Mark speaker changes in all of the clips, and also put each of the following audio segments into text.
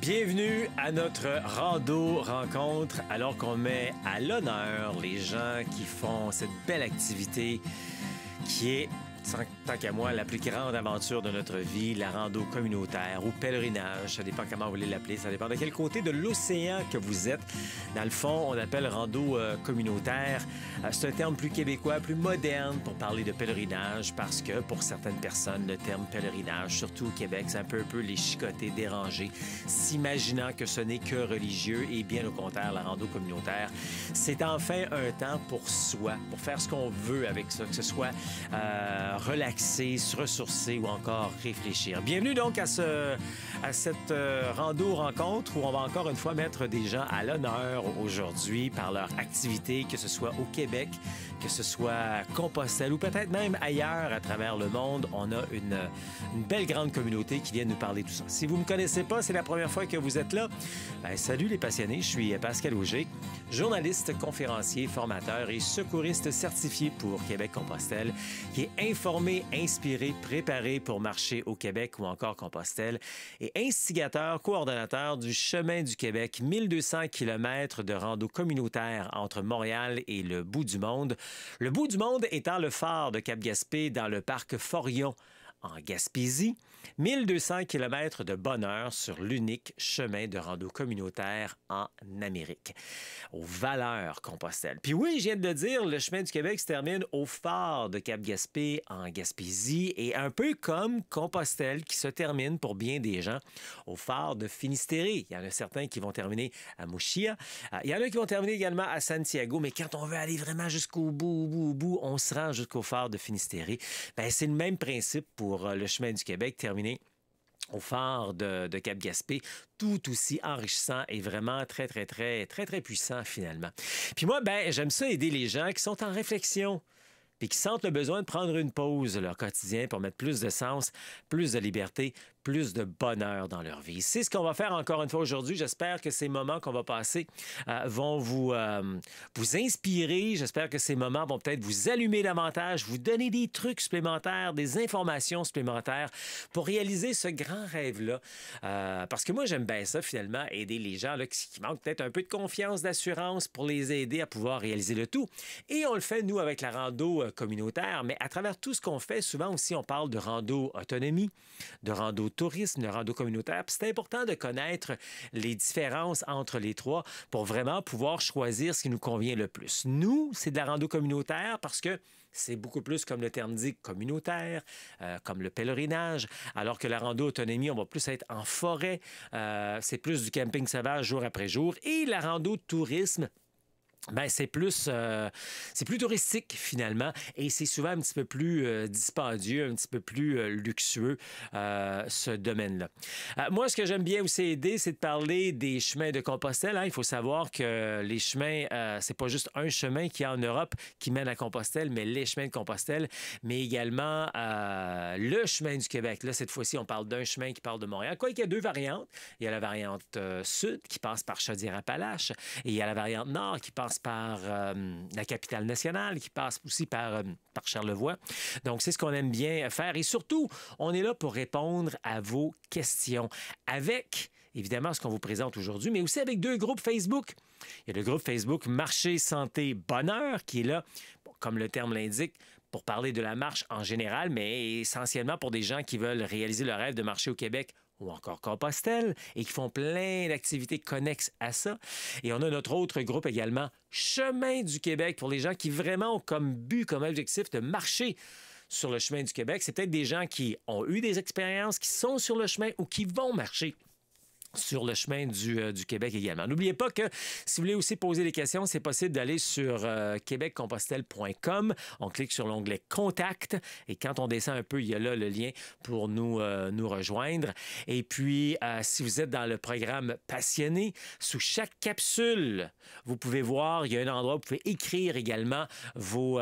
Speaker 1: Bienvenue à notre rando rencontre, alors qu'on met à l'honneur les gens qui font cette belle activité qui est, tant qu'à moi, la plus grande aventure de notre vie, la rando communautaire ou pèlerinage. Ça dépend comment vous voulez l'appeler, ça dépend de quel côté de l'océan que vous êtes. Dans le fond, on appelle rando communautaire. C'est un terme plus québécois, plus moderne pour parler de pèlerinage parce que pour certaines personnes, le terme pèlerinage, surtout au Québec, c'est un peu les chicoter, déranger, s'imaginant que ce n'est que religieux et bien au contraire, la rando communautaire, c'est enfin un temps pour soi, pour faire ce qu'on veut avec ça, que ce soit relaxer, se ressourcer ou encore réfléchir. Bienvenue donc à cette rando-rencontre où on va encore une fois mettre des gens à l'honneur aujourd'hui par leur activité, que ce soit au Québec, que ce soit à Compostelle ou peut-être même ailleurs à travers le monde. On a une belle grande communauté qui vient nous parler de tout ça. Si vous ne me connaissez pas, c'est la première fois que vous êtes là. Bien, salut les passionnés, je suis Pascal Auger, journaliste, conférencier, formateur et secouriste certifié pour Québec-Compostelle, qui est informé, inspiré, préparé pour marcher au Québec ou encore Compostelle et instigateur, coordonnateur du Chemin du Québec, 1200 km de rando communautaire entre Montréal et le bout du monde. Le bout du monde étant le phare de Cap-Gaspé dans le parc Forillon, en Gaspésie, 1200 km de bonheur sur l'unique chemin de rando communautaire en Amérique, aux valeurs Compostelle. Puis oui, je viens de le dire, le chemin du Québec se termine au phare de Cap-Gaspé en Gaspésie et un peu comme Compostelle qui se termine pour bien des gens au phare de Finistéré. Il y en a certains qui vont terminer à Mouchia. Il y en a qui vont terminer également à Santiago, mais quand on veut aller vraiment jusqu'au bout, on se rend jusqu'au phare de Finistéré. Bien, c'est le même principe pour le chemin du Québec, terminé au phare de Cap-Gaspé, tout aussi enrichissant et vraiment très puissant finalement. Puis moi, ben j'aime ça aider les gens qui sont en réflexion puis qui sentent le besoin de prendre une pause de leur quotidien pour mettre plus de sens, plus de liberté, plus de bonheur dans leur vie. C'est ce qu'on va faire encore une fois aujourd'hui. J'espère que ces moments qu'on va passer vont vous inspirer. J'espère que ces moments vont peut-être vous allumer davantage, vous donner des trucs supplémentaires, des informations supplémentaires pour réaliser ce grand rêve-là. Parce que moi, j'aime bien ça, finalement, aider les gens là, qui manquent peut-être un peu de confiance, d'assurance pour les aider à pouvoir réaliser le tout. Et on le fait, nous, avec la rando communautaire, mais à travers tout ce qu'on fait, souvent aussi, on parle de rando autonomie, de rando tourisme, de rando communautaire. Puis c'est important de connaître les différences entre les trois pour vraiment pouvoir choisir ce qui nous convient le plus. Nous, c'est de la rando communautaire parce que c'est beaucoup plus, comme le terme dit, communautaire, comme le pèlerinage, alors que la rando autonomie, on va plus être en forêt. C'est plus du camping sauvage jour après jour. Et la rando tourisme, ben c'est plus touristique finalement et c'est souvent un petit peu plus dispendieux, un petit peu plus luxueux ce domaine-là. Moi, ce que j'aime bien aussi aider, c'est de parler des chemins de Compostelle. Hein. Il faut savoir que les chemins, c'est pas juste un chemin qui est en Europe qui mène à Compostelle, mais les chemins de Compostelle, mais également le chemin du Québec. Là, cette fois-ci, on parle d'un chemin qui part de Montréal. Quoi qu'il y a deux variantes. Il y a la variante sud qui passe par Chaudière-Appalaches et il y a la variante nord qui passe par la capitale nationale, qui passe aussi par Charlevoix. Donc, c'est ce qu'on aime bien faire. Et surtout, on est là pour répondre à vos questions avec, évidemment, ce qu'on vous présente aujourd'hui, mais aussi avec deux groupes Facebook. Il y a le groupe Facebook Marché, Santé, Bonheur qui est là, comme le terme l'indique, pour parler de la marche en général, mais essentiellement pour des gens qui veulent réaliser le rêve de marcher au Québec ou encore Compostelle, et qui font plein d'activités connexes à ça. Et on a notre autre groupe également, Chemin du Québec, pour les gens qui vraiment ont comme but, comme objectif de marcher sur le chemin du Québec. C'est peut-être des gens qui ont eu des expériences, qui sont sur le chemin ou qui vont marcher sur le chemin du Québec également. N'oubliez pas que si vous voulez aussi poser des questions, c'est possible d'aller sur québeccompostelle.com. On clique sur l'onglet « Contact » et quand on descend un peu, il y a là le lien pour nous rejoindre. Et puis, si vous êtes dans le programme Passionné, sous chaque capsule, vous pouvez voir, il y a un endroit où vous pouvez écrire également vos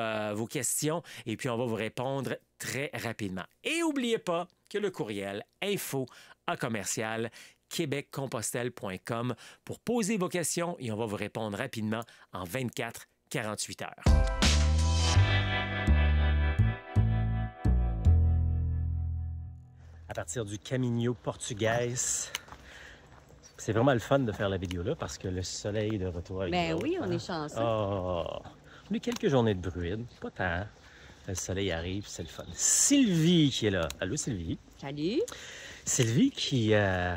Speaker 1: questions et puis on va vous répondre très rapidement. Et n'oubliez pas que le courriel info@québeccompostelle.com pour poser vos questions et on va vous répondre rapidement en 24-48 heures. À partir du Caminho Português, C'est vraiment le fun de faire la vidéo là parce que le soleil est de retour avec
Speaker 2: Ben
Speaker 1: nous
Speaker 2: oui,
Speaker 1: autres,
Speaker 2: on
Speaker 1: hein.
Speaker 2: est chanceux.
Speaker 1: Oh, on a eu quelques journées de bruine, pas tant. Le soleil arrive, c'est le fun. Sylvie qui est là. Allô Sylvie.
Speaker 2: Salut!
Speaker 1: Sylvie qui est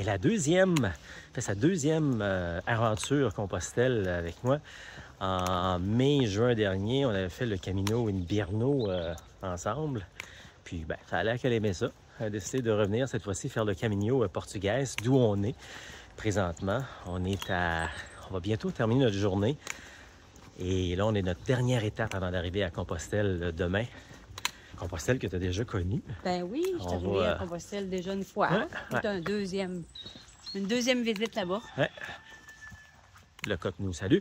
Speaker 1: la deuxième, fait sa deuxième aventure Compostelle avec moi. En mai-juin dernier, on avait fait le Camino Invierno ensemble. Puis, ben, ça a l'air qu'elle aimait ça. Elle a décidé de revenir cette fois-ci faire le Camino portugais, d'où on est présentement. On va bientôt terminer notre journée. Et là, on est notre dernière étape avant d'arriver à Compostelle demain. Compostelle que tu as déjà connue.
Speaker 2: Ben oui, je suis arrivée à Compostelle déjà une fois.
Speaker 1: Ouais,
Speaker 2: C'est une deuxième visite là-bas.
Speaker 1: Ouais. Le coq nous salue.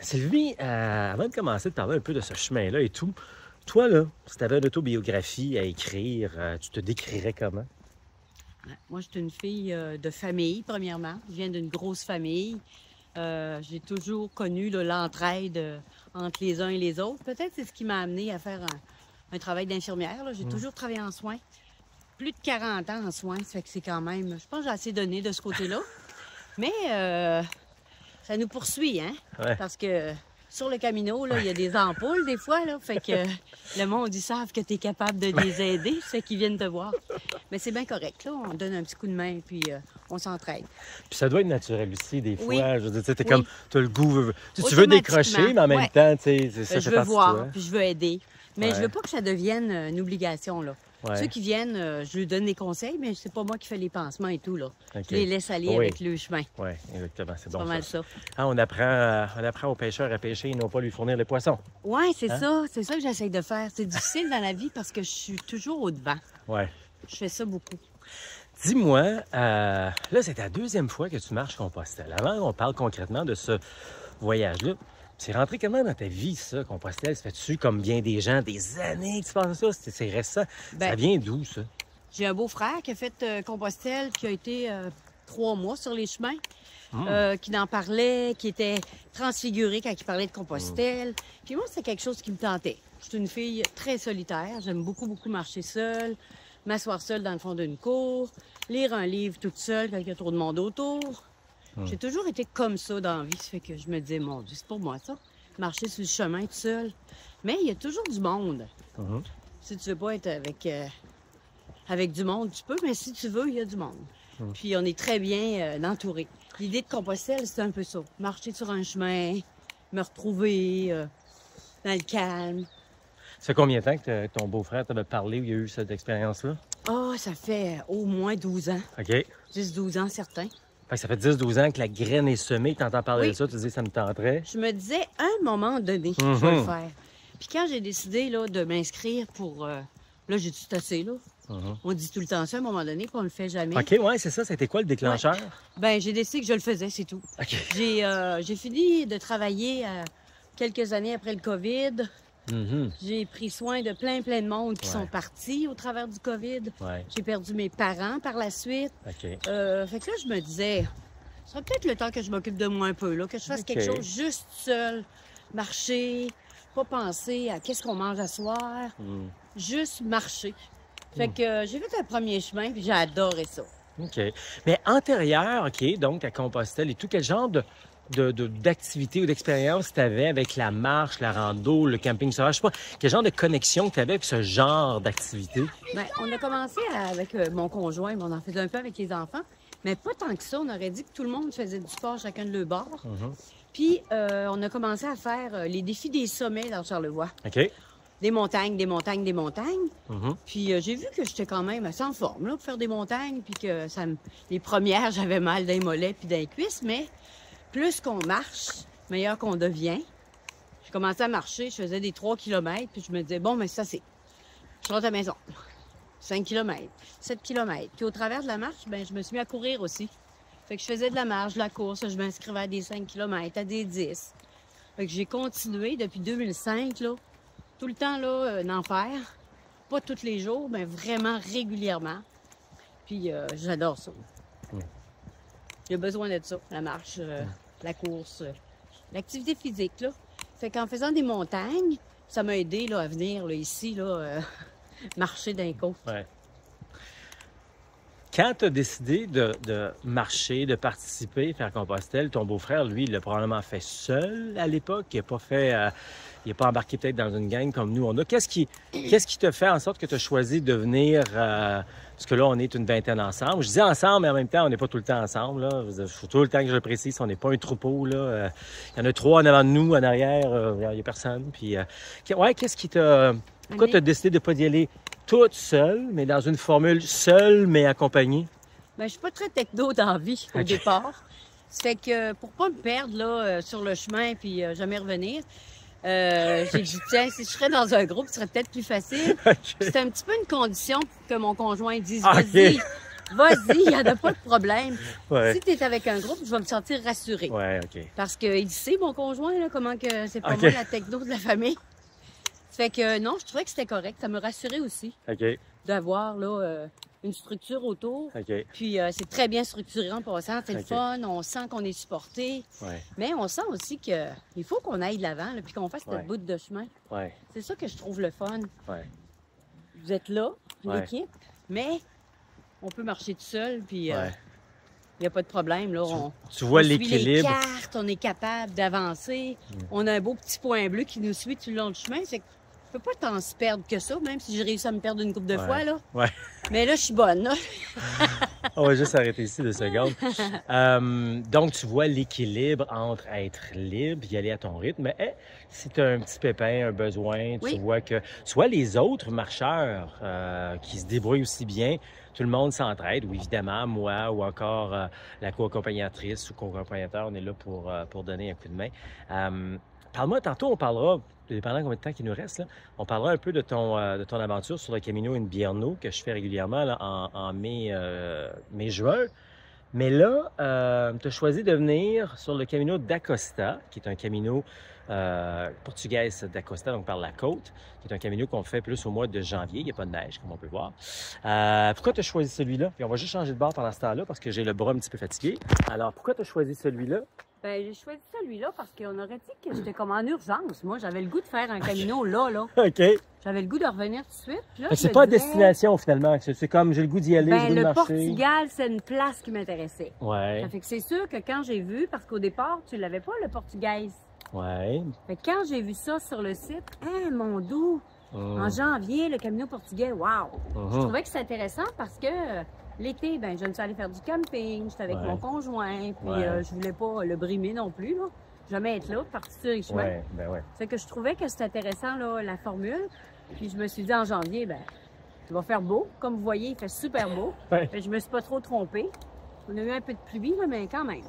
Speaker 1: Sylvie, avant de commencer de parler un peu de ce chemin-là et tout, toi, là, si tu avais une autobiographie à écrire, tu te décrirais comment?
Speaker 2: Moi, je suis une fille de famille, premièrement. Je viens d'une grosse famille. J'ai toujours connu l'entraide entre les uns et les autres. Peut-être c'est ce qui m'a amenée à faire un travail d'infirmière. J'ai toujours travaillé en soins. Plus de 40 ans en soins, ça fait que c'est quand même... Je pense que j'ai assez donné de ce côté-là. Mais ça nous poursuit, hein?
Speaker 1: Ouais.
Speaker 2: Parce que sur le Camino, là, il y a des ampoules des fois, là. Fait que le monde, ils savent que tu es capable de les aider. C'est qu'ils viennent te voir. Mais c'est bien correct, là. On donne un petit coup de main, puis on s'entraide.
Speaker 1: Puis ça doit être naturel aussi, des fois.
Speaker 2: Oui.
Speaker 1: Je veux dire, t'es
Speaker 2: Oui.
Speaker 1: comme, t'as le goût, tu veux décrocher, mais en même
Speaker 2: Ouais.
Speaker 1: temps, tu sais, ça
Speaker 2: Je
Speaker 1: fait
Speaker 2: veux
Speaker 1: partie de
Speaker 2: voir,
Speaker 1: toi.
Speaker 2: puis je veux aider. Mais
Speaker 1: Ouais.
Speaker 2: je veux pas que ça devienne une obligation, là.
Speaker 1: Ouais.
Speaker 2: Ceux qui viennent, je leur donne des conseils, mais c'est pas moi qui fais les pansements et tout, là.
Speaker 1: OK.
Speaker 2: Je les laisse aller
Speaker 1: Oui.
Speaker 2: avec le chemin.
Speaker 1: Oui, exactement, c'est
Speaker 2: C'est
Speaker 1: bon
Speaker 2: pas mal
Speaker 1: ça.
Speaker 2: ça.
Speaker 1: Ah, on apprend aux pêcheurs à pêcher et non pas lui fournir les poissons.
Speaker 2: Oui, c'est
Speaker 1: Hein?
Speaker 2: ça. C'est ça que j'essaye de faire. C'est difficile dans la vie parce que je suis toujours au devant.
Speaker 1: Ouais.
Speaker 2: Je fais ça beaucoup.
Speaker 1: Dis-moi, là, c'est ta deuxième fois que tu marches Compostelle. Avant, on parle concrètement de ce voyage-là. C'est rentré comment dans ta vie, ça, Compostelle? Ça fait-tu, comme bien des gens, des années que tu penses ça? C'est récent.
Speaker 2: Ben,
Speaker 1: Ça vient d'où, ça?
Speaker 2: J'ai un beau-frère qui a fait Compostelle, qui a été 3 mois sur les chemins, qui en parlait, qui était transfiguré quand il parlait de Compostelle. Puis moi, c'est quelque chose qui me tentait. Je suis une fille très solitaire. J'aime beaucoup, beaucoup marcher seule, m'asseoir seule dans le fond d'une cour, lire un livre toute seule quand il y a trop de monde autour. J'ai toujours été comme ça dans la vie. Ça fait que je me disais, mon Dieu, c'est pour moi ça, marcher sur le chemin tout seul. Mais il y a toujours du monde. Si tu veux pas être avec du monde, tu peux, mais si tu veux, il y a du monde. Puis on est très bien entouré. L'idée de Compostelle, c'est un peu ça. Marcher sur un chemin, me retrouver dans le calme.
Speaker 1: Ça fait combien de temps que ton beau-frère t'avait parlé où il y a eu cette expérience-là?
Speaker 2: Ah, ça fait au moins 12 ans.
Speaker 1: OK.
Speaker 2: 10-12 ans, certains.
Speaker 1: Fait que ça fait 10-12 ans que la graine est semée, tu entends parler
Speaker 2: Oui.
Speaker 1: de ça, tu te dis ça me tenterait.
Speaker 2: Je me disais, à un moment donné, je vais le faire. Puis quand j'ai décidé là, de m'inscrire pour... là, j'ai tout assez, là. On dit tout le temps ça à un moment donné, puis on le fait jamais.
Speaker 1: OK, ouais, c'est ça. C'était quoi le déclencheur?
Speaker 2: Ben, j'ai décidé que je le faisais, c'est tout.
Speaker 1: OK.
Speaker 2: J'ai fini de travailler quelques années après le COVID.
Speaker 1: Mhm.
Speaker 2: J'ai pris soin de plein de monde qui
Speaker 1: Ouais.
Speaker 2: sont partis au travers du COVID.
Speaker 1: Ouais.
Speaker 2: J'ai perdu mes parents par la suite.
Speaker 1: OK.
Speaker 2: Fait que là, je me disais, ce serait peut-être le temps que je m'occupe de moi un peu, là, que je fasse
Speaker 1: OK.
Speaker 2: quelque chose juste seule, marcher, pas penser à qu'est-ce qu'on mange à soir, juste marcher. Fait que j'ai fait un premier chemin, puis j'ai adoré ça.
Speaker 1: OK. Mais antérieur, OK, donc à Compostelle et tout, quel genre d'activité ou d'expérience tu avais avec la marche, la rando, le camping sauvage? Je sais pas, quel genre de connexion tu avais avec ce genre d'activité?
Speaker 2: Ben, on a commencé avec mon conjoint, mais on en faisait un peu avec les enfants, mais pas tant que ça. On aurait dit que tout le monde faisait du sport chacun de leur bord. Puis on a commencé à faire les défis des sommets dans Charlevoix.
Speaker 1: OK.
Speaker 2: Des montagnes, des montagnes, des montagnes.
Speaker 1: Mhm.
Speaker 2: Puis j'ai vu que j'étais quand même assez en forme là, pour faire des montagnes, puis que les premières, j'avais mal dans les mollets puis dans les cuisses, mais plus qu'on marche, meilleur qu'on devient. J'ai commencé à marcher, je faisais des 3 km, puis je me disais, bon, mais ça c'est... Je rentre à la maison. 5 km, 7 km. Puis au travers de la marche, ben je me suis mis à courir aussi. Fait que je faisais de la marche, de la course, je m'inscrivais à des 5 km, à des 10. Fait que j'ai continué depuis 2005, là, tout le temps, là, d'en faire. Pas tous les jours, mais vraiment régulièrement. Puis j'adore ça. J'ai besoin de ça, la marche, la course, l'activité physique, là. Fait qu'en faisant des montagnes, ça m'a aidé, là, à venir, là, ici, là, marcher d'un côte.
Speaker 1: Ouais. Quand tu as décidé de marcher, de participer, faire Compostelle, ton beau-frère, lui, il l'a probablement fait seul à l'époque. Il n'a pas fait, il n'a pas embarqué peut-être dans une gang comme nous on a. Qu'est-ce qui te fait en sorte que tu as choisi de venir, parce que là, on est une vingtaine ensemble. Je dis ensemble, mais en même temps, on n'est pas tout le temps ensemble. Là. Il faut tout le temps que je le précise, on n'est pas un troupeau. Là. Il y en a 3 en avant de nous, en arrière, il n'y a personne. Puis, ouais, qu'est-ce qui t'a... Pourquoi tu as décidé de ne pas y aller toute seule, mais dans une formule seule, mais accompagnée?
Speaker 2: Ben, je suis pas très techno dans la vie au départ. Ça fait que pour pas me perdre là, sur le chemin puis jamais revenir, j'ai dit, tiens, si je serais dans un groupe, ce serait peut-être plus facile. C'était un petit peu une condition pour que mon conjoint dise, vas-y, il n'y en a pas de problème. Si tu es avec un groupe, je vais me sentir rassurée. Parce qu'il sait, mon conjoint, là, comment que c'est pas moi la techno de la famille. Ça fait que non, je trouvais que c'était correct. Ça me rassurait aussi d'avoir là une structure autour. Puis c'est très bien structuré en passant. C'est le fun. On sent qu'on est supporté. Mais on sent aussi qu'il faut qu'on aille de l'avant puis qu'on fasse notre bout de chemin. C'est ça que je trouve le fun. Vous êtes là, l'équipe, mais on peut marcher tout seul. Puis il n'y a pas de problème. Là.
Speaker 1: Tu vois
Speaker 2: on suit
Speaker 1: l'équilibre.
Speaker 2: les cartes, on est capable d'avancer. On a un beau petit point bleu qui nous suit tout le long du chemin. C'est que je peux pas tant se perdre que ça, même si j'ai réussi à me perdre une couple de fois. Là. Mais là, je suis bonne. Là.
Speaker 1: On va juste arrêter ici 2 secondes. Donc, tu vois l'équilibre entre être libre, y aller à ton rythme, mais si tu as un petit pépin, un besoin, tu vois que soit les autres marcheurs qui se débrouillent aussi bien, tout le monde s'entraide, ou évidemment, moi ou encore la co-accompagnatrice ou co-accompagnateur, on est là pour donner un coup de main. Parle-moi, tantôt, on parlera, dépendant combien de temps il nous reste, là, on parlera un peu de ton aventure sur le Camino Invierno que je fais régulièrement là, en mai-juin. Mais là, tu as choisi de venir sur le Camino d'Acosta, qui est un camino portugais d'Acosta, donc par la côte, qui est un camino qu'on fait plus au mois de janvier. Il n'y a pas de neige, comme on peut voir. Pourquoi tu as choisi celui-là? Puis on va juste changer de bord pendant ce temps-là parce que j'ai le bras un petit peu fatigué. Alors, pourquoi tu as choisi celui-là?
Speaker 2: Ben, j'ai choisi celui-là parce qu'on aurait dit que j'étais comme en urgence. Moi, j'avais le goût de faire un camino là. J'avais le goût de revenir tout de suite.
Speaker 1: C'est pas destination, finalement. C'est comme, j'ai le goût d'y aller, j'ai le goût de marcher.
Speaker 2: Le Portugal, c'est une place qui m'intéressait.
Speaker 1: Ça
Speaker 2: fait que c'est sûr que quand j'ai vu, parce qu'au départ, tu l'avais pas, le portugais. Fait que quand j'ai vu ça sur le site, mon doux, en janvier, le camino portugais, wow! Je trouvais que c'était intéressant parce que l'été, ben, je ne suis allée faire du camping, j'étais avec mon conjoint, puis je voulais pas le brimer non plus, là. Jamais être là, partir sur les chemins. Fait que je trouvais que c'était intéressant, là, la formule. Puis je me suis dit en janvier, ben, il va faire beau. Comme vous voyez, il fait super beau. Fait que je me suis pas trop trompée. On a eu un peu de pluie, là, mais quand même.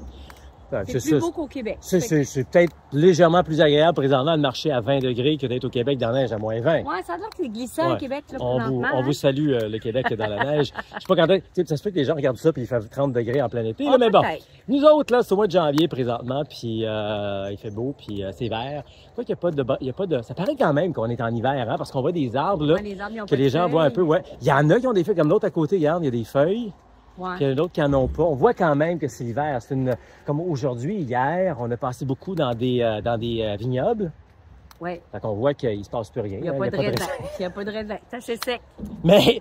Speaker 2: C'est plus beau qu'au Québec.
Speaker 1: C'est peut-être légèrement plus agréable présentement de marcher à 20 degrés que d'être au Québec dans la neige à moins 20.
Speaker 2: Oui, ça a l'air que c'est glissant au Québec, là, présentement.
Speaker 1: On vous salue, le Québec dans la neige. Je sais pas quand ça se fait que les gens regardent ça puis il fait 30 degrés en plein été. Là, mais bon, nous autres, là, c'est au mois de janvier présentement, puis il fait beau, puis c'est vert. Quoi qu'il n'y a pas de... Ça paraît quand même qu'on est en hiver, hein, parce qu'on voit des arbres, là, que les gens voient un peu. Il y en a qui ont des feuilles, comme l'autre à côté, regarde, il y a des feuilles. Puis il y en a d'autres qui n'en ont pas. On voit quand même que c'est l'hiver. Comme aujourd'hui, hier, on a passé beaucoup dans des vignobles. Fait qu'on voit qu'il ne se passe plus rien.
Speaker 2: Il n'y a pas de raisin. Il n'y a pas de raisin. Ça, c'est sec.
Speaker 1: Mais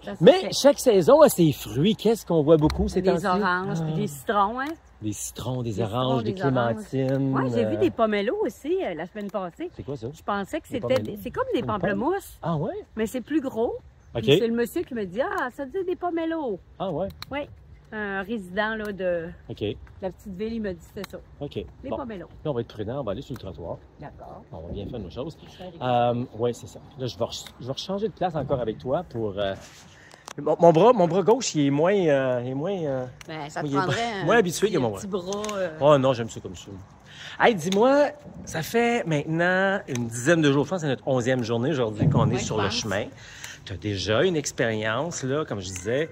Speaker 1: chaque saison a ses fruits. Qu'est-ce qu'on voit beaucoup ces temps-ci?
Speaker 2: Des oranges, puis des citrons, hein?
Speaker 1: Des citrons, des oranges, des clémentines.
Speaker 2: Oui, j'ai vu des pomelos aussi la semaine passée.
Speaker 1: C'est quoi ça?
Speaker 2: Je pensais que c'était... C'est comme des pamplemousses.
Speaker 1: Ah ouais?
Speaker 2: Mais c'est plus gros. C'est le monsieur qui me dit, ça dit des pomelos.
Speaker 1: Ah ouais?
Speaker 2: Oui. Un résident là, de
Speaker 1: la
Speaker 2: petite ville, il m'a dit c'était ça. Les pomelos.
Speaker 1: Là, on va être prudent, on va aller sur le trottoir.
Speaker 2: D'accord.
Speaker 1: On va bien faire nos choses. Oui, c'est ça. Là, je vais changer de place encore avec toi pour... Mon bras gauche, il est moins...
Speaker 2: Ben, ça te prendrait
Speaker 1: moins habitué que mon bras.
Speaker 2: Petit bras
Speaker 1: Oh non, j'aime ça comme ça. Hey, dis-moi, ça fait maintenant une dizaine de jours, je pense que c'est notre 11e journée aujourd'hui qu'on est sur le chemin. Tu as déjà une expérience, là, comme je disais.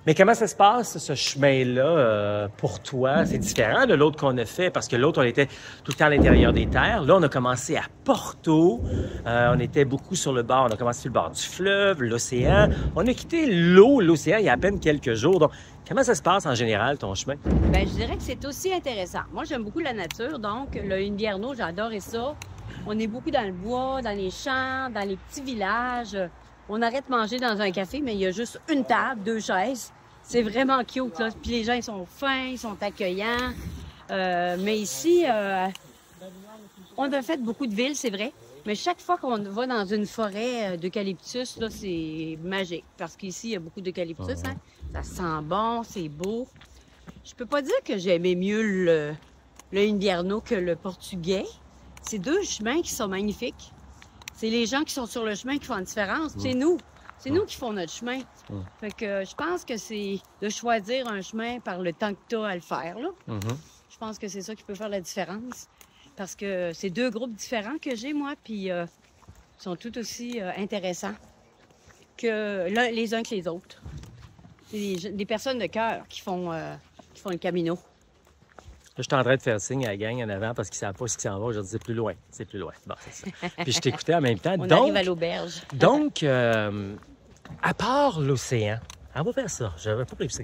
Speaker 1: Mais comment ça se passe, ce chemin-là, pour toi? C'est différent de l'autre qu'on a fait, parce que l'autre, on était tout le temps à l'intérieur des terres. Là, on a commencé à Porto. On était beaucoup sur le bord. On a commencé sur le bord du fleuve, l'océan. On a quitté l'océan il y a à peine quelques jours. Donc, comment ça se passe en général, ton chemin?
Speaker 2: Bien, je dirais que c'est aussi intéressant. Moi, j'aime beaucoup la nature. Donc, le Invierno, j'ai adoré ça. On est beaucoup dans le bois, dans les champs, dans les petits villages. On arrête de manger dans un café, mais il y a juste une table, 2 chaises. C'est vraiment cute, là. Puis les gens, ils sont fins, ils sont accueillants. Mais ici, on a fait beaucoup de villes, c'est vrai. Mais chaque fois qu'on va dans une forêt d'eucalyptus, là, c'est magique. Parce qu'ici, il y a beaucoup d'eucalyptus, hein. Ça sent bon, c'est beau. Je peux pas dire que j'aimais mieux le Invierno que le portugais. C'est deux chemins qui sont magnifiques. C'est les gens qui sont sur le chemin qui font la différence. C'est nous. C'est nous qui font notre chemin. Fait que je pense que c'est de choisir un chemin par le temps que tu as à le faire, là. Je pense que c'est ça qui peut faire la différence. Parce que c'est deux groupes différents que j'ai, moi, puis ils sont tout aussi intéressants que les uns que les autres. C'est des personnes de cœur qui font le Camino.
Speaker 1: Là, je suis en train de faire signe à la gang en avant parce qu'ils ne savent pas ce qui s'en va. Je dis, c'est plus loin, c'est plus loin. Bon, c'est ça. Puis je t'écoutais en même temps.
Speaker 2: On arrive à l'auberge.
Speaker 1: Donc, à part l'océan, on va faire ça, je n'avais pas prévu ça.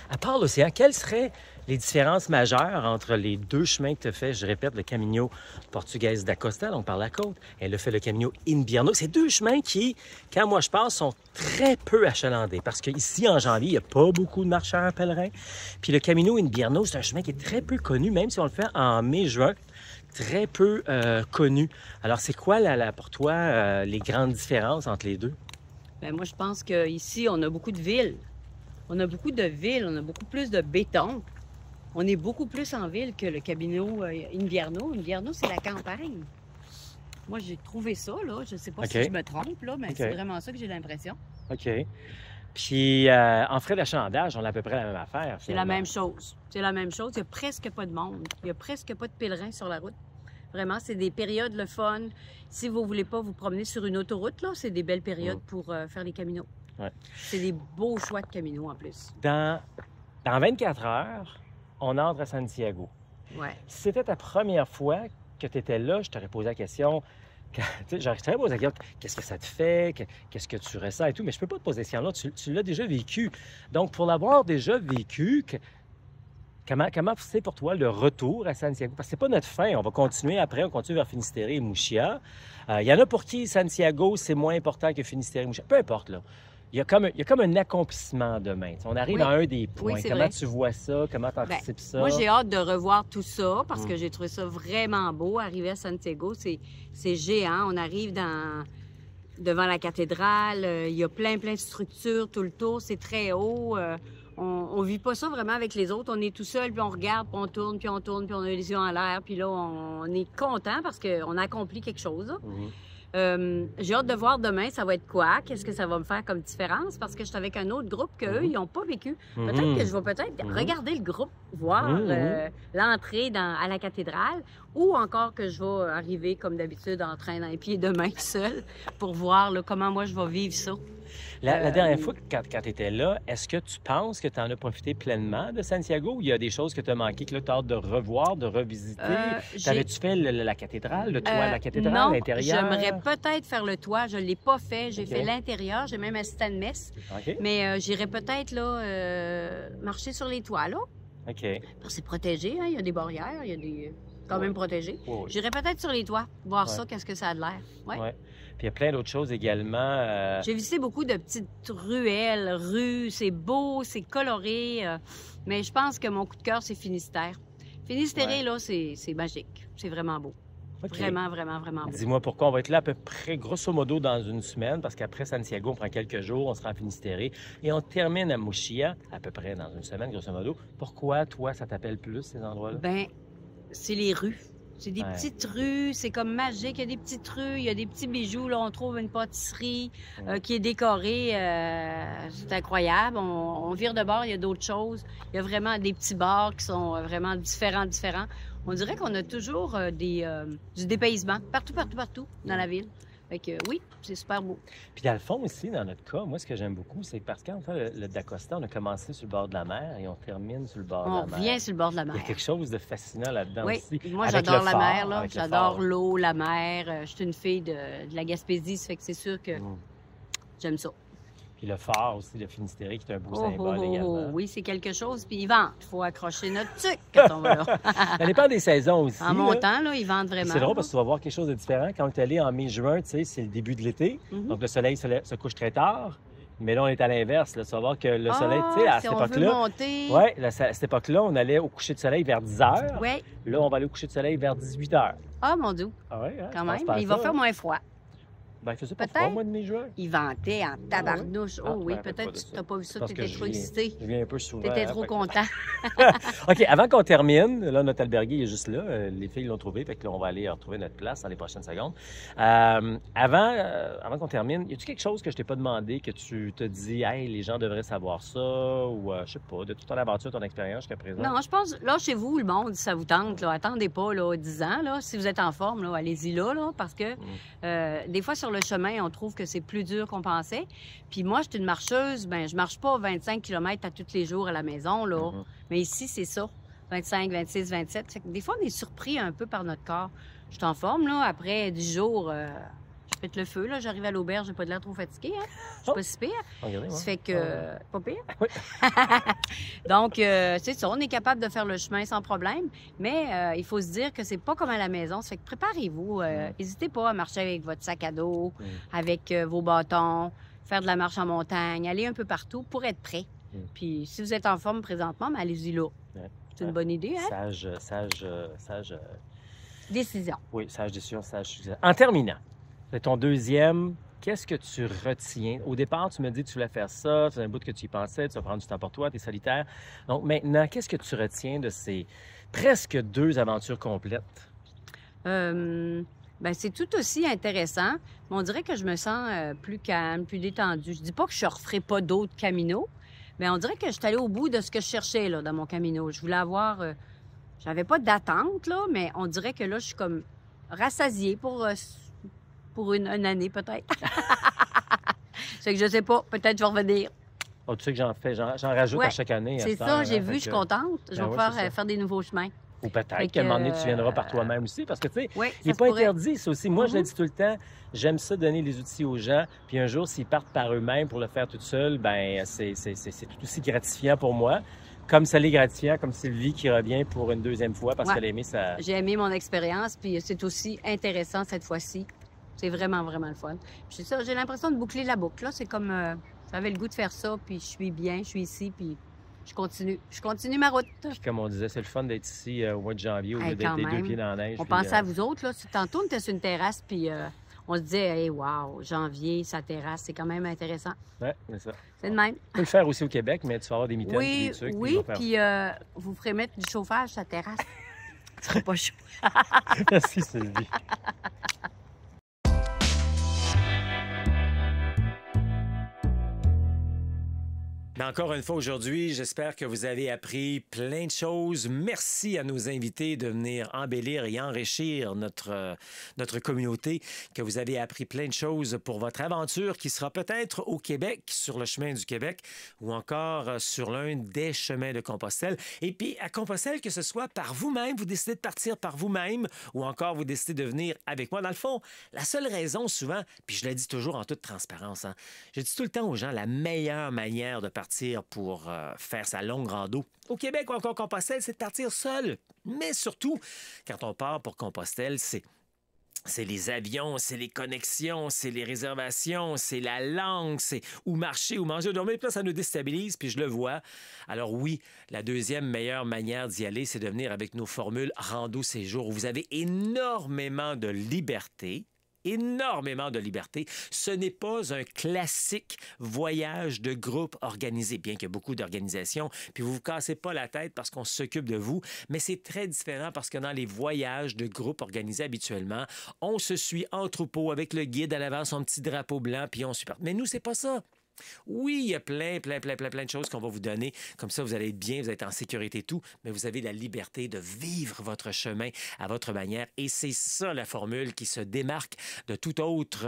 Speaker 1: À part l'océan, quelles seraient les différences majeures entre les deux chemins que tu as fait? Je répète, le Camino Português da Costa, donc par la côte, et elle a fait le Camino Invierno. C'est deux chemins qui, quand moi je passe, sont très peu achalandés. Parce qu'ici, en janvier, il n'y a pas beaucoup de marcheurs pèlerins. Puis le Camino Invierno, c'est un chemin qui est très peu connu, même si on le fait en mai-juin. Très peu connu. Alors, c'est quoi, pour toi, les grandes différences entre les deux?
Speaker 2: Bien, moi, je pense qu'ici, on a beaucoup de villes. On a beaucoup de villes, on a beaucoup plus de béton. On est beaucoup plus en ville que le Camino Invierno. Invierno, c'est la campagne. Moi, j'ai trouvé ça, là. Je ne sais pas si je me trompe, là, mais c'est vraiment ça que j'ai l'impression.
Speaker 1: OK. Puis, en frais d'achalandage, on a à peu près la même affaire.
Speaker 2: C'est la même chose. C'est la même chose. Il n'y a presque pas de monde. Il n'y a presque pas de pèlerins sur la route. Vraiment, c'est des périodes le fun. Si vous ne voulez pas vous promener sur une autoroute, là, c'est des belles périodes pour faire les caminos. Ouais. C'est des beaux choix de caminos en plus.
Speaker 1: Dans 24 heures, on entre à Santiago.
Speaker 2: Ouais.
Speaker 1: Si c'était ta première fois que tu étais là, je t'aurais posé la question. J'aurais posé la question, qu'est-ce que ça te fait? Qu'est-ce que tu ressens et tout? Mais je ne peux pas te poser cette question-là. Tu l'as déjà vécu. Donc, pour l'avoir déjà vécu, comment c'est pour toi le retour à Santiago? Parce que c'est pas notre fin. On va continuer après. On continue vers Finistère et Murcia. Il y en a pour qui Santiago, c'est moins important que Finistère et Murcia. Peu importe, là. Il y a comme un accomplissement demain. On arrive à un des points.
Speaker 2: Oui,
Speaker 1: comment
Speaker 2: vrai.
Speaker 1: Tu vois ça? Comment tu anticipes ça?
Speaker 2: Moi, j'ai hâte de revoir tout ça parce que j'ai trouvé ça vraiment beau. Arriver à Santiago, c'est géant. On arrive devant la cathédrale. Il y a plein de structures tout le tour. C'est très haut. On vit pas ça vraiment avec les autres. On est tout seul, puis on regarde, puis on tourne, puis on tourne, puis on a les yeux en l'air. Puis là, on est content parce qu'on a accompli quelque chose. J'ai hâte de voir demain, ça va être quoi? Qu'est-ce que ça va me faire comme différence? Parce que je suis avec un autre groupe qu'eux, ils n'ont pas vécu. Peut-être que je vais regarder le groupe, voir l'entrée à la cathédrale, ou encore que je vais arriver, comme d'habitude, en train dans les pieds demain seul pour voir là, comment moi je vais vivre ça.
Speaker 1: La dernière fois, quand tu étais là, est-ce que tu penses que tu en as profité pleinement de Santiago ou il y a des choses que tu as manquées, que là, tu as hâte de revoir, de revisiter? T'avais-tu fait la cathédrale, le toit de la cathédrale, l'intérieur?
Speaker 2: J'aimerais peut-être faire le toit. Je ne l'ai pas fait. J'ai fait l'intérieur. J'ai même assisté à une messe. Mais j'irais peut-être là marcher sur les toits, là.
Speaker 1: OK.
Speaker 2: Parce que c'est protégé, hein? Il y a des barrières, il y a des... quand même protégé. J'irais peut-être sur les toits, voir ça, qu'est-ce que ça a de l'air.
Speaker 1: Puis il y a plein d'autres choses également.
Speaker 2: J'ai visité beaucoup de petites rues, c'est beau, c'est coloré, mais je pense que mon coup de cœur, c'est Finistère. Finistère, là, c'est magique. C'est vraiment beau. Vraiment, vraiment, vraiment beau.
Speaker 1: Dis-moi pourquoi on va être là à peu près, grosso modo, dans une semaine, parce qu'après Santiago, on prend quelques jours, on sera à Finistère et on termine à Murcia, à peu près dans une semaine, grosso modo. Pourquoi, toi, ça t'appelle plus, ces endroits-là?
Speaker 2: Bien, c'est les rues. C'est des petites rues, c'est comme magique. Il y a des petites rues, il y a des petits bijoux. Là, on trouve une pâtisserie qui est décorée. C'est incroyable. On vire de bord, il y a d'autres choses. Il y a vraiment des petits bars qui sont vraiment différents. On dirait qu'on a toujours du dépaysement partout dans la ville. Fait que oui, c'est super beau.
Speaker 1: Puis dans le fond aussi, dans notre cas, moi, ce que j'aime beaucoup, c'est parce qu'en fait, le Da Costa, on a commencé sur le bord de la mer et on termine sur le bord de la mer.
Speaker 2: On revient sur le bord de la mer.
Speaker 1: Il y a quelque chose de fascinant là-dedans aussi.
Speaker 2: Moi, j'adore la mer, là. J'adore l'eau, la mer. Je suis une fille de la Gaspésie, ça fait que c'est sûr que j'aime ça.
Speaker 1: Puis le phare aussi, le Finistère, qui est un beau symbole également.
Speaker 2: Oui, c'est quelque chose. Puis ils vendent. Il faut accrocher notre tuc quand on va là.
Speaker 1: Ça dépend des saisons aussi.
Speaker 2: En montant, là, ils vendent vraiment.
Speaker 1: C'est drôle parce que tu vas voir quelque chose de différent. Quand tu es allé en mai-juin, tu sais, c'est le début de l'été. Donc le soleil se couche très tard. Mais là, on est à l'inverse. Là. Tu vas voir que le soleil, tu sais, à
Speaker 2: si
Speaker 1: cette
Speaker 2: on veut
Speaker 1: époque-là...
Speaker 2: monter...
Speaker 1: Oui, à cette époque-là, on allait au coucher de soleil vers 10 heures.
Speaker 2: Oui.
Speaker 1: Là, on va aller au coucher de soleil vers 18 heures.
Speaker 2: Ah, mon Dieu,
Speaker 1: Ah oui, hein?
Speaker 2: quand
Speaker 1: Je pense
Speaker 2: même.
Speaker 1: faire
Speaker 2: Il va
Speaker 1: ça,
Speaker 2: faire
Speaker 1: hein?
Speaker 2: moins froid.
Speaker 1: Ben, il faisait pas
Speaker 2: Peut-être.
Speaker 1: froid au mois de mai-juin.
Speaker 2: Il ventait en tabarnouche.
Speaker 1: Ah,
Speaker 2: Oh oui,
Speaker 1: ben,
Speaker 2: peut-être
Speaker 1: pas
Speaker 2: que
Speaker 1: de
Speaker 2: tu
Speaker 1: ça.
Speaker 2: n'as pas vu ça,
Speaker 1: Parce
Speaker 2: tu
Speaker 1: que
Speaker 2: étais trop excité.
Speaker 1: je viens un peu souvent.
Speaker 2: Tu étais
Speaker 1: hein,
Speaker 2: trop
Speaker 1: fait que-
Speaker 2: content.
Speaker 1: OK, avant qu'on termine, là, notre albergue est juste là. Les filles l'ont trouvé, fait que là, on va aller retrouver notre place dans les prochaines secondes. Avant qu'on termine, y a-tu quelque chose que je t'ai pas demandé, que tu te dis, hey, les gens devraient savoir ça, ou je sais pas, de toute ton aventure, ton expérience jusqu'à présent?
Speaker 2: Non, je pense, là, chez vous, le monde, si ça vous tente, là, attendez pas là, 10 ans. Là, si vous êtes en forme, là, allez-y là, parce que des fois, sur le chemin, on trouve que c'est plus dur qu'on pensait. Puis moi, je suis une marcheuse, ben je marche pas 25 km à tous les jours à la maison, là. Mais ici, c'est ça. 25, 26, 27. Fait que des fois, on est surpris un peu par notre corps. Je suis en forme, là. Après 10 jours, je pète le feu, là. J'arrive à l'auberge, j'ai pas de l'air trop fatiguée, hein. Je suis pas si pire.
Speaker 1: Regardez,
Speaker 2: Ça
Speaker 1: ouais.
Speaker 2: fait que... Pas pire?
Speaker 1: Oui.
Speaker 2: Donc, c'est ça. On est capable de faire le chemin sans problème. Mais il faut se dire que c'est pas comme à la maison. Ça fait que préparez-vous. N'hésitez pas à marcher avec votre sac à dos, avec vos bâtons, faire de la marche en montagne, aller un peu partout pour être prêt. Puis, si vous êtes en forme présentement, ben, allez-y là.
Speaker 1: Ouais.
Speaker 2: C'est une bonne idée, hein?
Speaker 1: Sage.
Speaker 2: Décision.
Speaker 1: Oui, sage décision, sage succès. En terminant, c'est ton deuxième. Qu'est-ce que tu retiens? Au départ, tu me dis que tu voulais faire ça, tu as un bout que tu y pensais, tu vas prendre du temps pour toi, tu es solitaire. Donc maintenant, qu'est-ce que tu retiens de ces presque 2 aventures complètes?
Speaker 2: Ben, c'est tout aussi intéressant, mais on dirait que je me sens plus calme, plus détendue. Je dis pas que je ne referai pas d'autres caminos, mais on dirait que je suis allée au bout de ce que je cherchais là, dans mon camino. Je voulais avoir... j'avais pas d'attente, là, mais on dirait que là, je suis comme rassasiée pour une année, peut-être. C'est que je sais pas, peut-être je vais revenir.
Speaker 1: Oh, tu sais que j'en rajoute
Speaker 2: Ouais,
Speaker 1: à chaque année. à
Speaker 2: c'est
Speaker 1: cette
Speaker 2: ça,
Speaker 1: heure,
Speaker 2: j'ai
Speaker 1: hein,
Speaker 2: vu,
Speaker 1: fait
Speaker 2: je suis
Speaker 1: que-
Speaker 2: contente. Je
Speaker 1: Ben
Speaker 2: vais
Speaker 1: ouais,
Speaker 2: pouvoir
Speaker 1: c'est ça.
Speaker 2: faire des nouveaux chemins.
Speaker 1: Ou peut-être
Speaker 2: Fait
Speaker 1: qu'à un
Speaker 2: que,
Speaker 1: moment donné, tu viendras par toi-même aussi, parce que, tu sais,
Speaker 2: Oui,
Speaker 1: il n'est
Speaker 2: ça
Speaker 1: pas
Speaker 2: se pourrait.
Speaker 1: interdit, ça aussi. Moi, je le dis tout le temps, j'aime ça donner les outils aux gens, puis un jour, s'ils partent par eux-mêmes pour le faire tout seul, ben c'est tout aussi gratifiant pour moi, comme ça l'est gratifiant, comme Sylvie qui revient pour une deuxième fois, parce
Speaker 2: Ouais.
Speaker 1: qu'elle a aimé sa...
Speaker 2: J'ai aimé mon expérience, puis c'est aussi intéressant cette fois-ci. C'est vraiment, vraiment le fun. Puis c'est ça, j'ai l'impression de boucler la boucle. Là, c'est comme, j'avais le goût de faire ça, puis je suis bien, je suis ici, puis je continue ma route.
Speaker 1: Puis comme on disait, c'est le fun d'être ici au mois de janvier, au lieu
Speaker 2: Hey,
Speaker 1: d'être
Speaker 2: quand
Speaker 1: les 2
Speaker 2: même.
Speaker 1: pieds dans la neige.
Speaker 2: On
Speaker 1: puis,
Speaker 2: pensait à vous autres, là. Tantôt, on était sur une terrasse, puis on se disait, hey, wow, janvier, sa terrasse, c'est quand même intéressant.
Speaker 1: Ouais, c'est ça.
Speaker 2: C'est de même.
Speaker 1: Tu peux le faire aussi au Québec, mais tu vas avoir des mitaines
Speaker 2: Oui,
Speaker 1: des trucs.
Speaker 2: oui,
Speaker 1: ils vont faire-
Speaker 2: puis vous ferez mettre du chauffage sur la terrasse. Ce sera pas chaud.
Speaker 1: Merci, Sylvie. Mais encore une fois aujourd'hui, j'espère que vous avez appris plein de choses. Merci à nos invités de venir embellir et enrichir notre communauté, que vous avez appris plein de choses pour votre aventure qui sera peut-être au Québec, sur le chemin du Québec, ou encore sur l'un des chemins de Compostelle. Et puis à Compostelle, que ce soit par vous-même, vous décidez de partir par vous-même, ou encore vous décidez de venir avec moi. Dans le fond, la seule raison souvent, puis je le dis toujours en toute transparence, hein, je dis tout le temps aux gens, la meilleure manière de partir pour faire sa longue rando au Québec ou encore Compostelle, c'est de partir seul. Mais surtout, quand on part pour Compostelle, c'est les avions, c'est les connexions, c'est les réservations, c'est la langue, c'est où marcher, où manger, où dormir. Puis là, ça nous déstabilise, puis je le vois. Alors oui, la deuxième meilleure manière d'y aller, c'est de venir avec nos formules Rando Séjour, où vous avez énormément de liberté. Énormément de liberté. Ce n'est pas un classique voyage de groupe organisé, bien qu'il y ait beaucoup d'organisations, puis vous vous cassez pas la tête parce qu'on s'occupe de vous, mais c'est très différent parce que dans les voyages de groupe organisés habituellement, on se suit en troupeau avec le guide à l'avant, son petit drapeau blanc, puis on supporte. Mais nous, c'est pas ça. Oui, il y a plein de choses qu'on va vous donner. Comme ça, vous allez être bien, vous allez être en sécurité et tout, mais vous avez la liberté de vivre votre chemin à votre manière. Et c'est ça la formule qui se démarque de toute autre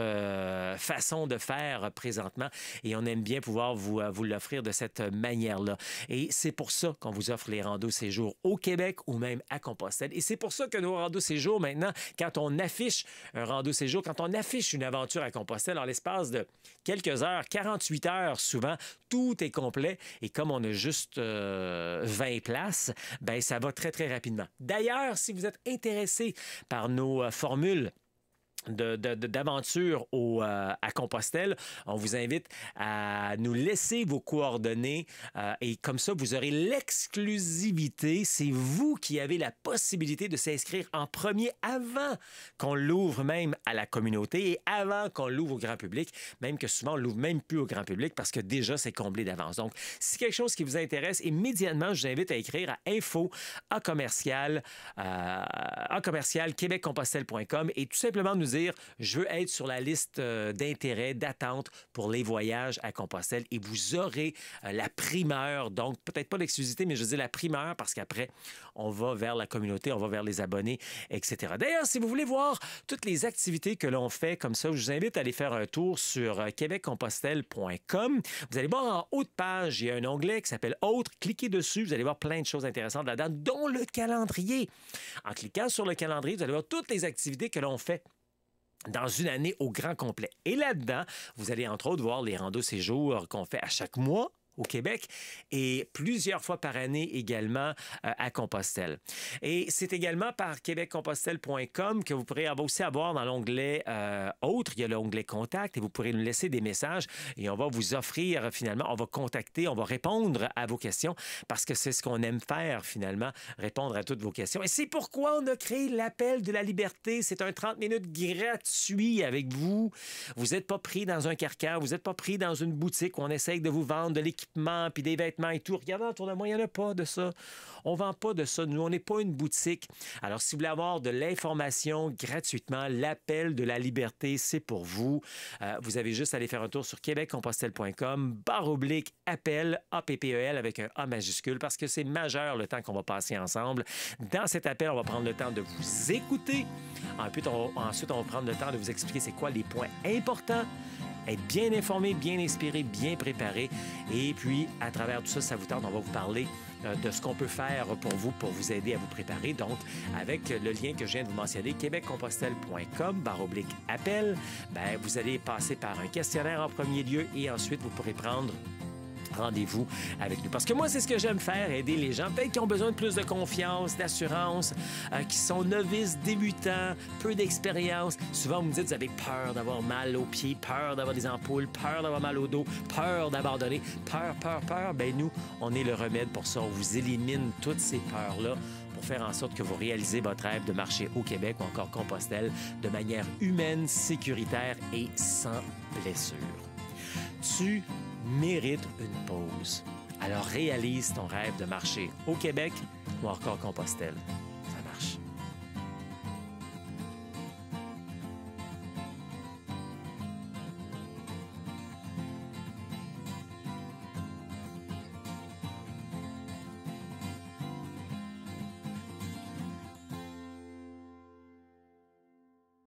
Speaker 1: façon de faire présentement. Et on aime bien pouvoir vous l'offrir de cette manière-là. Et c'est pour ça qu'on vous offre les randos séjours au Québec ou même à Compostelle. Et c'est pour ça que nos randos séjours, maintenant, quand on affiche un rando séjour, quand on affiche une aventure à Compostelle, en l'espace de quelques heures, 48 heures souvent, tout est complet. Et comme on a juste 20 places, ben ça va très, très rapidement. D'ailleurs, si vous êtes intéressé par nos formules d'aventure à Compostelle, on vous invite à nous laisser vos coordonnées et comme ça, vous aurez l'exclusivité. C'est vous qui avez la possibilité de s'inscrire en premier avant qu'on l'ouvre même à la communauté et avant qu'on l'ouvre au grand public, même que souvent, on l'ouvre même plus au grand public parce que déjà, c'est comblé d'avance. Donc, si c'est quelque chose qui vous intéresse, immédiatement, je vous invite à écrire à info@québeccompostelle.com et tout simplement nous dire je veux être sur la liste d'intérêt, d'attente pour les voyages à Compostelle et vous aurez la primeur, donc peut-être pas l'exclusivité, mais je dis la primeur parce qu'après, on va vers la communauté, on va vers les abonnés, etc. D'ailleurs, si vous voulez voir toutes les activités que l'on fait comme ça, je vous invite à aller faire un tour sur québeccompostelle.com. Vous allez voir en haut de page, il y a un onglet qui s'appelle Autres. Cliquez dessus, vous allez voir plein de choses intéressantes là-dedans, dont le calendrier. En cliquant sur le calendrier, vous allez voir toutes les activités que l'on fait dans une année au grand complet. Et là-dedans, vous allez entre autres voir les randos séjours qu'on fait à chaque mois au Québec et plusieurs fois par année également à Compostelle. Et c'est également par québeccompostelle.com que vous pourrez aussi avoir dans l'onglet Autres, il y a l'onglet Contact et vous pourrez nous laisser des messages et on va vous offrir finalement, on va contacter, on va répondre à vos questions parce que c'est ce qu'on aime faire finalement, répondre à toutes vos questions. Et c'est pourquoi on a créé l'appel de la liberté. C'est un 30 minutes gratuit avec vous. Vous n'êtes pas pris dans un carcan, vous n'êtes pas pris dans une boutique où on essaye de vous vendre de l'équipement puis des vêtements et tout. Regardez autour de moi, il n'y en a pas de ça. On ne vend pas de ça. Nous, on n'est pas une boutique. Alors, si vous voulez avoir de l'information gratuitement, l'appel de la liberté, c'est pour vous. Vous avez juste à aller faire un tour sur québeccompostelle.com/appel, APPEL avec un A majuscule, parce que c'est majeur le temps qu'on va passer ensemble. Dans cet appel, on va prendre le temps de vous écouter. Ensuite, on va prendre le temps de vous expliquer c'est quoi les points importants. Être bien informé, bien inspiré, bien préparé. Et puis, à travers tout ça, ça vous tente, on va vous parler de ce qu'on peut faire pour vous aider à vous préparer. Donc, avec le lien que je viens de vous mentionner, québeccompostelle.com/appel, vous allez passer par un questionnaire en premier lieu et ensuite, vous pourrez prendre rendez-vous avec nous. Parce que moi, c'est ce que j'aime faire, aider les gens, peut-être qui ont besoin de plus de confiance, d'assurance, qui sont novices, débutants, peu d'expérience. Souvent, vous me dites, vous avez peur d'avoir mal aux pieds, peur d'avoir des ampoules, peur d'avoir mal au dos, peur d'abandonner, peur. Nous, on est le remède pour ça. On vous élimine toutes ces peurs-là pour faire en sorte que vous réalisez votre rêve de marcher au Québec ou encore Compostelle de manière humaine, sécuritaire et sans blessure. Tu mérite une pause. Alors réalise ton rêve de marcher au Québec ou encore Compostelle.